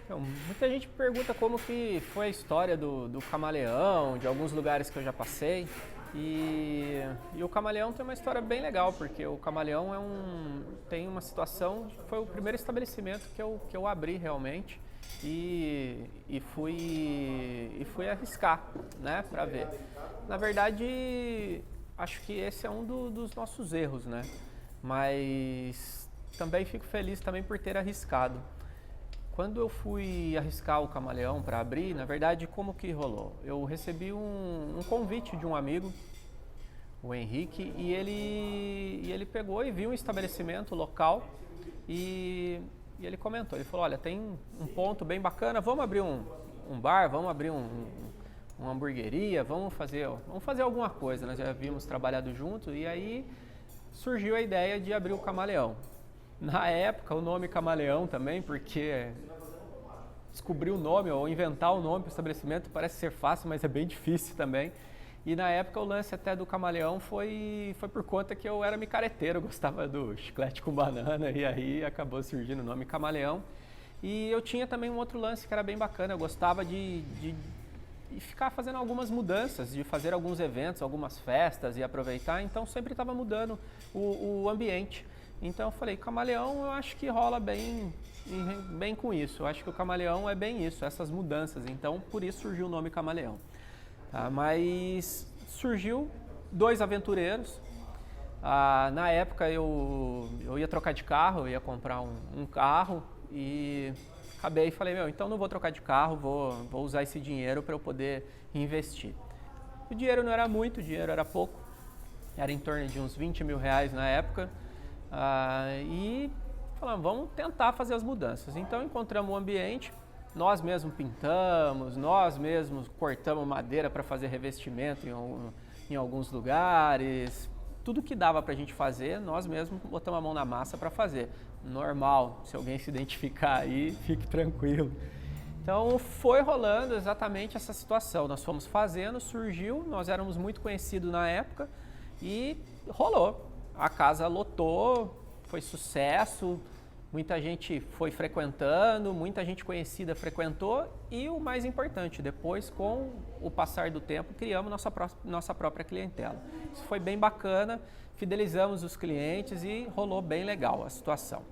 Então, muita gente pergunta como que foi a história do camaleão, de alguns lugares que eu já passei. E o camaleão tem uma história bem legal, porque o camaleão tem uma situação, foi o primeiro estabelecimento que eu abri realmente e fui arriscar, né, para ver. Na verdade, acho que esse é um dos nossos erros, né? Mas também fico feliz também por ter arriscado. Quando eu fui arriscar o camaleão para abrir, na verdade, como que rolou? Eu recebi um convite de um amigo, o Henrique, e ele pegou e viu um estabelecimento local e ele comentou, ele falou, olha, tem um ponto bem bacana, vamos abrir um bar, vamos abrir uma hamburgueria, vamos fazer alguma coisa, nós já havíamos trabalhado junto e aí surgiu a ideia de abrir o Camaleão. Na época, o nome Camaleão também, porque descobrir o nome ou inventar o nome para o estabelecimento parece ser fácil, mas é bem difícil também. E na época o lance até do Camaleão foi por conta que eu era micareteiro, eu gostava do chiclete com banana e aí acabou surgindo o nome Camaleão. E eu tinha também um outro lance que era bem bacana, eu gostava de ficar fazendo algumas mudanças, de fazer alguns eventos, algumas festas e aproveitar, então sempre estava mudando o ambiente. Então eu falei, camaleão eu acho que rola bem com isso, eu acho que o camaleão é bem isso, essas mudanças, então por isso surgiu o nome camaleão. Tá? Mas surgiu dois aventureiros, na época eu ia trocar de carro, eu ia comprar um carro e acabei e falei, então não vou trocar de carro, vou usar esse dinheiro para eu poder investir. O dinheiro não era muito, o dinheiro era pouco, era em torno de uns 20 mil reais na época, e falamos, vamos tentar fazer as mudanças. Então encontramos um ambiente, nós mesmos pintamos, nós mesmos cortamos madeira para fazer revestimento em alguns lugares, tudo que dava para a gente fazer, nós mesmos botamos a mão na massa para fazer. Normal, se alguém se identificar aí, fique tranquilo. Então foi rolando exatamente essa situação, nós fomos fazendo, surgiu, nós éramos muito conhecidos na época e rolou. A casa lotou, foi sucesso, muita gente foi frequentando, muita gente conhecida frequentou e o mais importante, depois com o passar do tempo criamos nossa própria clientela. Isso foi bem bacana, fidelizamos os clientes e rolou bem legal a situação.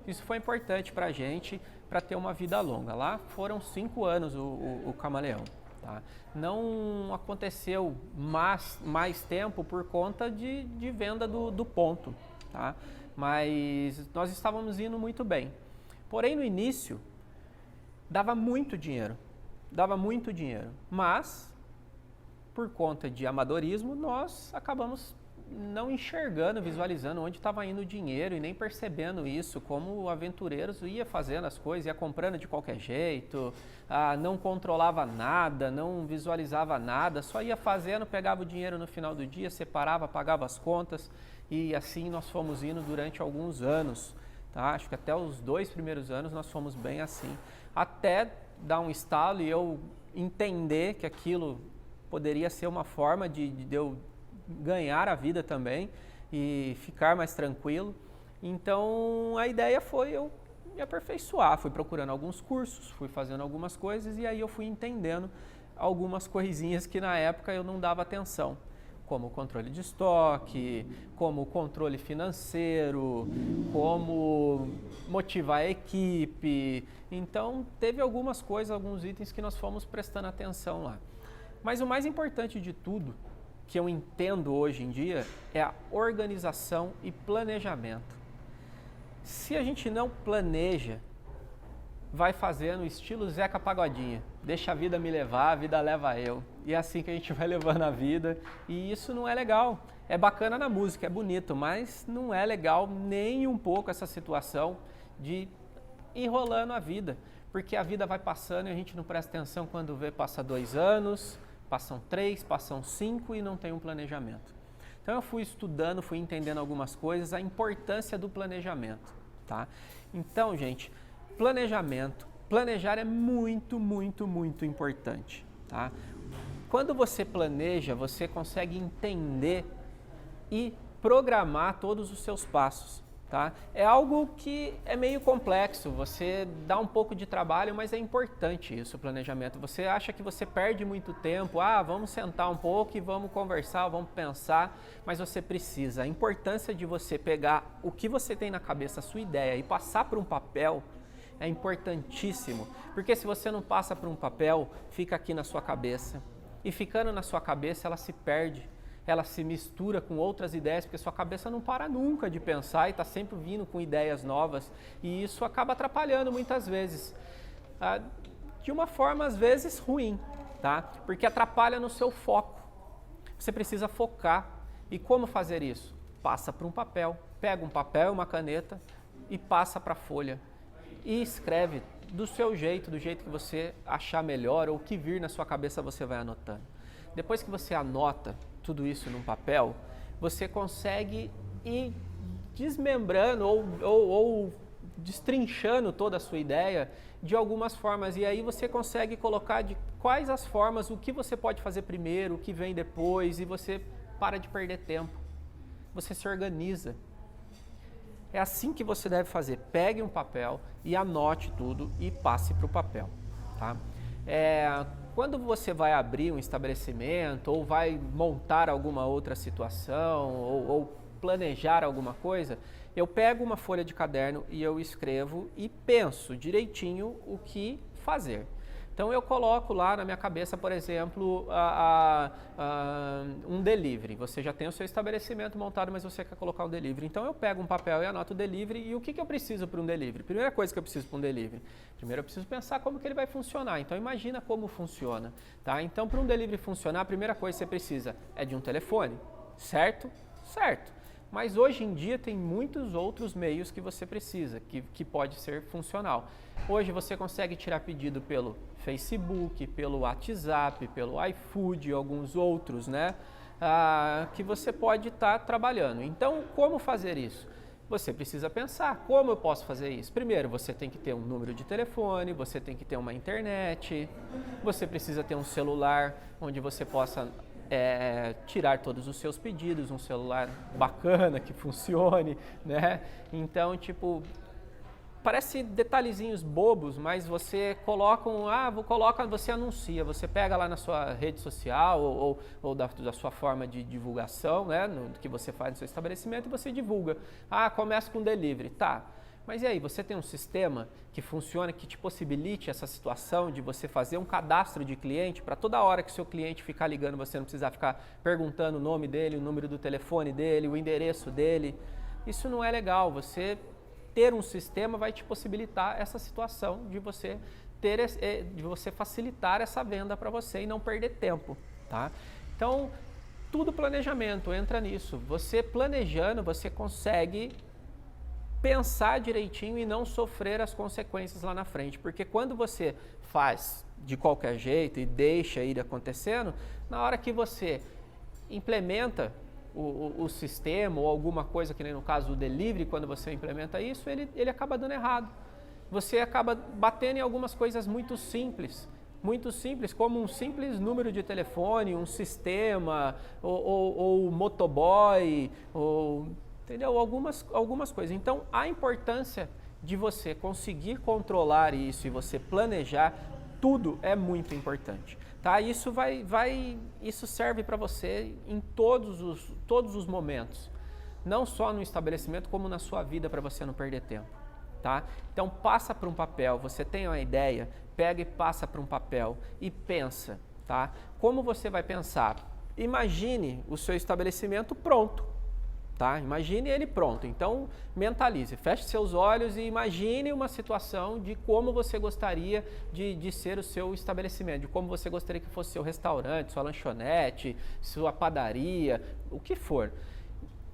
Isso foi importante para a gente, para ter uma vida longa. Lá foram 5 anos o Camaleão. Tá? Não aconteceu mais tempo por conta de venda do ponto, tá? Mas nós estávamos indo muito bem. Porém, no início, dava muito dinheiro, mas por conta de amadorismo, nós acabamos não enxergando, visualizando onde estava indo o dinheiro e nem percebendo isso, como o aventureiros ia fazendo as coisas, ia comprando de qualquer jeito, não controlava nada, não visualizava nada, só ia fazendo, pegava o dinheiro no final do dia, separava, pagava as contas e assim nós fomos indo durante alguns anos, tá? Acho que até os 2 primeiros anos nós fomos bem assim, até dar um estalo e eu entender que aquilo poderia ser uma forma de eu ganhar a vida também e ficar mais tranquilo. Então a ideia foi eu me aperfeiçoar, fui procurando alguns cursos, fui fazendo algumas coisas e aí eu fui entendendo algumas coisinhas que na época eu não dava atenção, como o controle de estoque, como o controle financeiro, como motivar a equipe. Então teve algumas coisas, alguns itens que nós fomos prestando atenção lá. Mas o mais importante de tudo que eu entendo hoje em dia é a organização e planejamento. Se a gente não planeja, vai fazendo estilo Zeca Pagodinha, deixa a vida me levar, a vida leva eu. E é assim que a gente vai levando a vida e isso não é legal. É bacana na música, é bonito, mas não é legal nem um pouco essa situação de ir rolando a vida. Porque a vida vai passando e a gente não presta atenção quando vê, passa 2 anos, passam 3, passam 5 e não tem um planejamento. Então eu fui estudando, fui entendendo algumas coisas, a importância do planejamento, tá? Então, gente, planejar é muito, muito, muito importante, tá? Quando você planeja, você consegue entender e programar todos os seus passos. tá? É algo que é meio complexo, você dá um pouco de trabalho, mas é importante isso, o planejamento. Você acha que você perde muito tempo, vamos sentar um pouco e vamos conversar, vamos pensar, mas você precisa. A importância de você pegar o que você tem na cabeça, a sua ideia, e passar para um papel é importantíssimo, porque se você não passa para um papel, fica aqui na sua cabeça, e ficando na sua cabeça ela se perde. Ela se mistura com outras ideias, porque sua cabeça não para nunca de pensar e está sempre vindo com ideias novas, e isso acaba atrapalhando muitas vezes, de uma forma às vezes ruim, tá? Porque atrapalha no seu foco. Você precisa focar. E como fazer isso? Passa para um papel, pega um papel e uma caneta e passa para a folha e escreve do seu jeito, do jeito que você achar melhor, ou o que vir na sua cabeça você vai anotando. Depois que você anota tudo isso num papel, você consegue ir desmembrando ou destrinchando toda a sua ideia de algumas formas, e aí você consegue colocar de quais as formas, o que você pode fazer primeiro, o que vem depois, e você para de perder tempo, você se organiza. É assim que você deve fazer. Pegue um papel e anote tudo e passe para o papel, tá? Quando você vai abrir um estabelecimento ou vai montar alguma outra situação ou planejar alguma coisa, eu pego uma folha de caderno e eu escrevo e penso direitinho o que fazer. Então eu coloco lá na minha cabeça, por exemplo, um delivery. Você já tem o seu estabelecimento montado, mas você quer colocar um delivery. Então eu pego um papel e anoto o delivery. E o que eu preciso para um delivery? Primeira coisa que eu preciso para um delivery. Primeiro eu preciso pensar como que ele vai funcionar. Então imagina como funciona, tá? Então para um delivery funcionar, a primeira coisa que você precisa é de um telefone, certo? Certo. Mas hoje em dia tem muitos outros meios que você precisa, que pode ser funcional. Hoje você consegue tirar pedido pelo Facebook, pelo WhatsApp, pelo iFood e alguns outros, né? Que você pode estar trabalhando. Então, como fazer isso? Você precisa pensar, como eu posso fazer isso? Primeiro, você tem que ter um número de telefone, você tem que ter uma internet, você precisa ter um celular onde você possa tirar todos os seus pedidos, um celular bacana que funcione, né? Então, tipo, parece detalhezinhos bobos, mas você coloca você anuncia, você pega lá na sua rede social ou da sua forma de divulgação, né, que você faz no seu estabelecimento, e você divulga. Começa com delivery, tá. Mas e aí, você tem um sistema que funciona, que te possibilite essa situação de você fazer um cadastro de cliente para toda hora que o seu cliente ficar ligando, você não precisar ficar perguntando o nome dele, o número do telefone dele, o endereço dele. Isso não é legal. Você ter um sistema vai te possibilitar essa situação de você facilitar essa venda para você e não perder tempo, tá? Então, tudo planejamento entra nisso. Você planejando, você consegue pensar direitinho e não sofrer as consequências lá na frente, porque quando você faz de qualquer jeito e deixa ir acontecendo, na hora que você implementa o sistema ou alguma coisa, que nem no caso do delivery, quando você implementa isso, ele acaba dando errado. Você acaba batendo em algumas coisas muito simples, como um simples número de telefone, um sistema, ou motoboy, entendeu? Algumas coisas. Então, a importância de você conseguir controlar isso e você planejar, tudo é muito importante, tá? Isso isso serve para você em todos os momentos, não só no estabelecimento, como na sua vida, para você não perder tempo, tá? Então, passa para um papel, você tem uma ideia, pega e passa para um papel e pensa, tá? Como você vai pensar? Imagine o seu estabelecimento pronto. Tá? Imagine ele pronto, então mentalize, feche seus olhos e imagine uma situação de como você gostaria de ser o seu estabelecimento, de como você gostaria que fosse seu restaurante, sua lanchonete, sua padaria, o que for.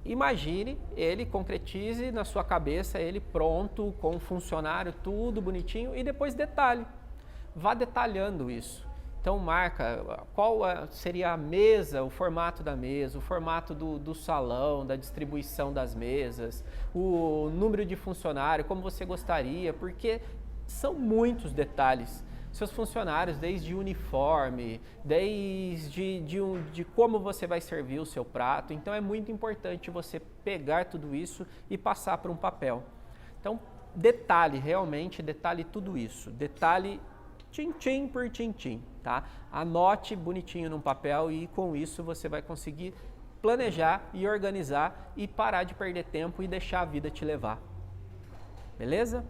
Imagine ele, concretize na sua cabeça ele pronto, com um funcionário, tudo bonitinho, e depois detalhe, vá detalhando isso. Então marca qual seria a mesa, o formato da mesa, o formato do salão, da distribuição das mesas, o número de funcionário, como você gostaria, porque são muitos detalhes. seus funcionários, desde uniforme, desde de como você vai servir o seu prato. Então é muito importante você pegar tudo isso e passar para um papel. Então detalhe, realmente detalhe tudo isso, detalhe tintim por tintim, tá? Anote bonitinho num papel e com isso você vai conseguir planejar e organizar e parar de perder tempo e deixar a vida te levar. Beleza?